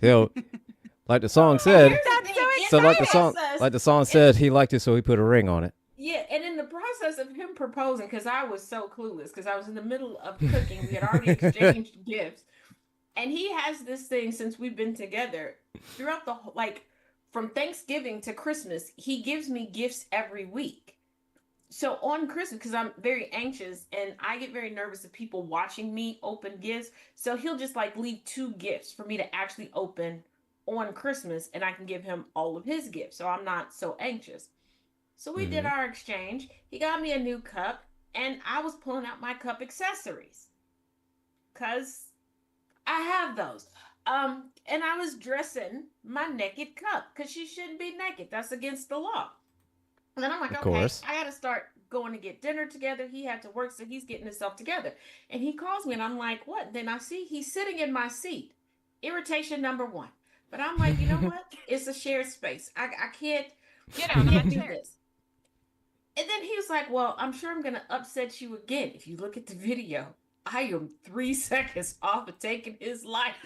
So, like the song And said, here's the That's so thing, in so the exciting. like the song process, said, he liked it, so he put a ring on it. yeah, and in the process of him proposing, because I was so clueless, because I was in the middle of cooking, we had already exchanged gifts, and he has this thing since we've been together throughout the like from Thanksgiving to Christmas, he gives me gifts every week. So on Christmas, because I'm very anxious and I get very nervous of people watching me open gifts, so he'll just like leave two gifts for me to actually open on Christmas, and I can give him all of his gifts, so I'm not so anxious. So we did Hmm. our exchange. He got me a new cup, and I was pulling out my cup accessories because I have those. And I was dressing my naked cup because she shouldn't be naked. That's against the law. And then I'm like, Of okay, course. I got to start going to get dinner together. He had to work, so he's getting himself together. And he calls me, and I'm like, what? Then I see he's sitting in my seat. Irritation number one. But I'm like, you know what? It's a shared space. I can't Get I on can't that do chair. this. And then he was like, well, I'm sure I'm gonna upset you again. If you look at the video, I am 3 seconds off of taking his life.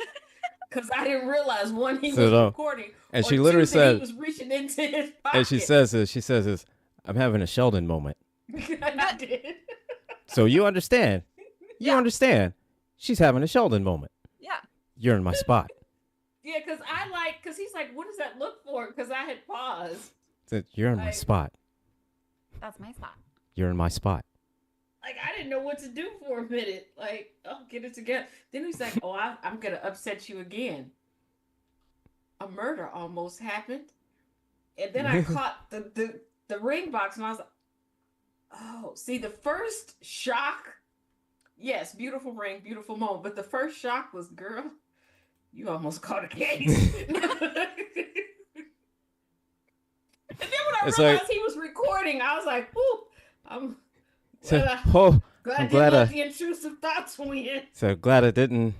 Because I didn't realize one, he So was no, recording, and or she literally two, that he said, was reaching into his and she pocket. says this, I'm having a Sheldon moment. I did. So you Yeah. understand, she's having a Sheldon moment. Yeah, You're in my spot. Yeah, because he's like, what does that look for? Because I had paused. So you're in my Like, spot. that's my spot. You're in my spot. I didn't know what to do for a minute. Like, oh, get it together. Then he's like, oh, I'm going to upset you again. A murder almost happened. And then I caught the ring box, and I was like, oh, see, the first shock, yes, beautiful ring, beautiful moment. But the first shock was, girl, you almost caught a case. And then when I It's like, realized he was recording, I was like, ooh, I'm so, glad I, oh, glad I I'm didn't glad let I, the intrusive thoughts win. so glad I didn't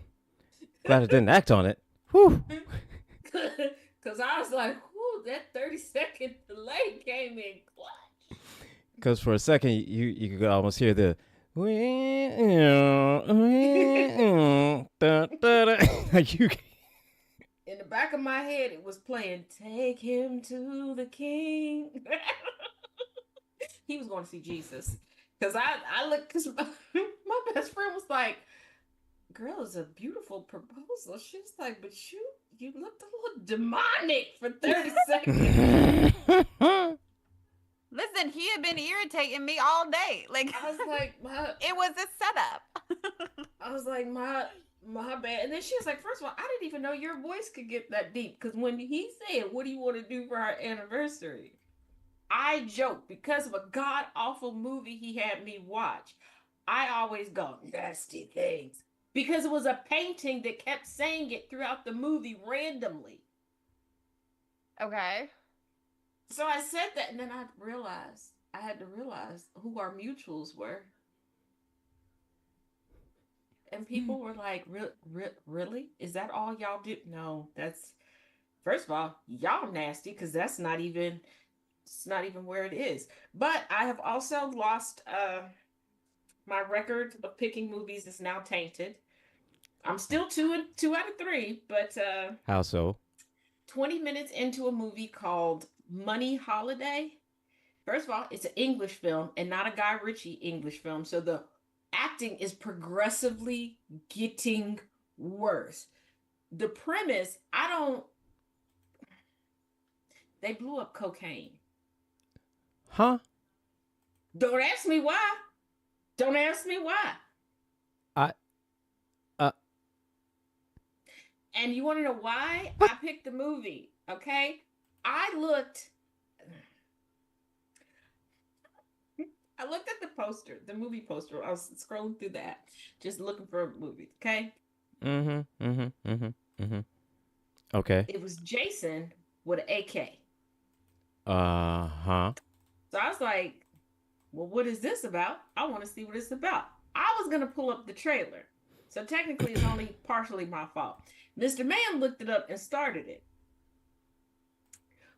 act on it. Whew. Because I was like, ooh, that 30-second delay came in clutch. Because for a second, you could almost hear the, like you. In the back of my head, it was playing "Take Him to the King." He was going to see Jesus, because I looked, because my best friend was like, "Girl, it's a beautiful proposal." She was like, "But you looked a little demonic for 30 seconds." Listen, he had been irritating me all day. Like, I was like, my it was a setup. I was like, my bad. And then she was like, first of all, I didn't even know your voice could get that deep. Because when he said, what do you want to do for our anniversary? I joked, because of a god awful movie he had me watch. I always go, nasty things. Because it was a painting that kept saying it throughout the movie randomly. Okay. So I said that, and then I had to realize who our mutuals were. And people were like, really? Is that all y'all do? No, that's, first of all, y'all nasty, because that's not even, it's not even where it is. But I have also lost my record of picking movies is now tainted. I'm still two out of three, but How so? 20 minutes into a movie called Money Holiday. First of all, it's an English film and not a Guy Ritchie English film, so the acting is progressively getting worse. The premise, I don't, they blew up cocaine. Huh? Don't ask me why. Don't ask me why. I uh And you want to know why what? I picked the movie? Okay, I looked. I looked at the poster, the movie poster. I was scrolling through that, just looking for a movie. Okay, Mm-hmm. Mm-hmm. Mm-hmm. Mm-hmm. Okay. it was Jason with an AK. Uh-huh. So I was like, well, what is this about? I want to see what it's about. I was going to pull up the trailer. So technically, it's only partially my fault. Mr. Man looked it up and started it.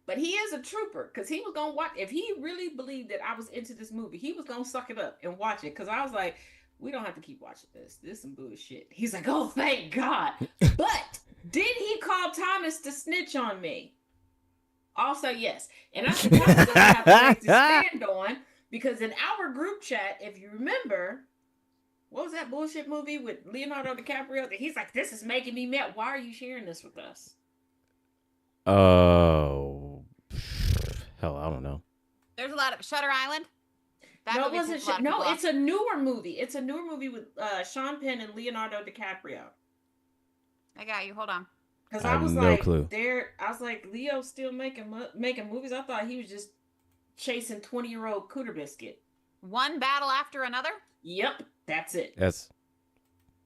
But he is a trooper, because he was going to watch. If he really believed that I was into this movie, he was going to suck it up and watch it. Because I was like, we don't have to keep watching this. This is some bullshit. He's like, oh, thank God. But did he call Thomas to snitch on me. Also, yes. And I said, Thomas doesn't have to make to stand on because in our group chat, if you remember, what was that bullshit movie with Leonardo DiCaprio? He's like, this is making me mad. Why are you sharing this with us? Oh, hell, I don't know. There's a lot of Shutter Island. That No, it movie wasn't. pissed a lot of No, people off. it's a newer movie. It's a newer movie with Sean Penn and Leonardo DiCaprio. I got you. Hold on. Because I I have was no like, clue. I was like, Leo's still making movies. I thought he was just chasing 20-year-old Cooter Biscuit. One battle after another. Yep, that's it. That's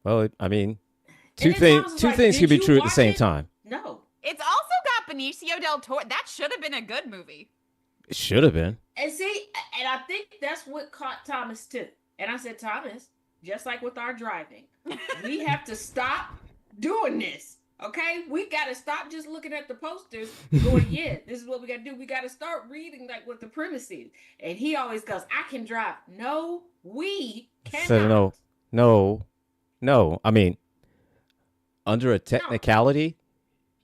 well. I mean, And two then Thomas was things. Two like, things "Did can be you true at the watch same it?" time. No. It's also got Benicio del Toro. That should have been a good movie. It should have been. And see, and I think that's what caught Thomas too. And I said, Thomas, just like with our driving, we have to stop doing this. Okay? We got to stop just looking at the posters going, yeah, this is what we got to do. We got to start reading like what the premise is. And he always goes, I can drive. No, we cannot. So no. I mean, under a technicality,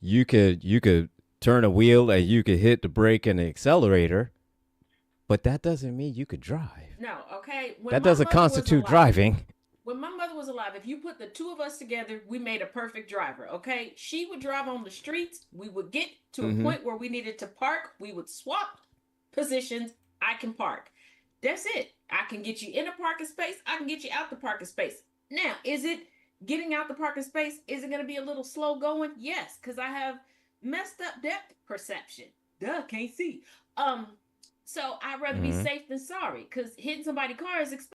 you could turn a wheel and you could hit the brake and the accelerator, but that doesn't mean you could drive. No, okay? When That my doesn't mother was constitute alive- driving. When my mother was alive, if you put the two of us together, we made a perfect driver, okay? She would drive on the streets. We would get to a point where we needed to park. We would swap positions. I can park. That's it. I can get you in a parking space. I can get you out the parking space. Now, is it getting out the parking space? Is it going to be a little slow going? Yes, because I have messed up depth perception. Duh, can't see. So I'd rather be safe than sorry because hitting somebody's car is expensive.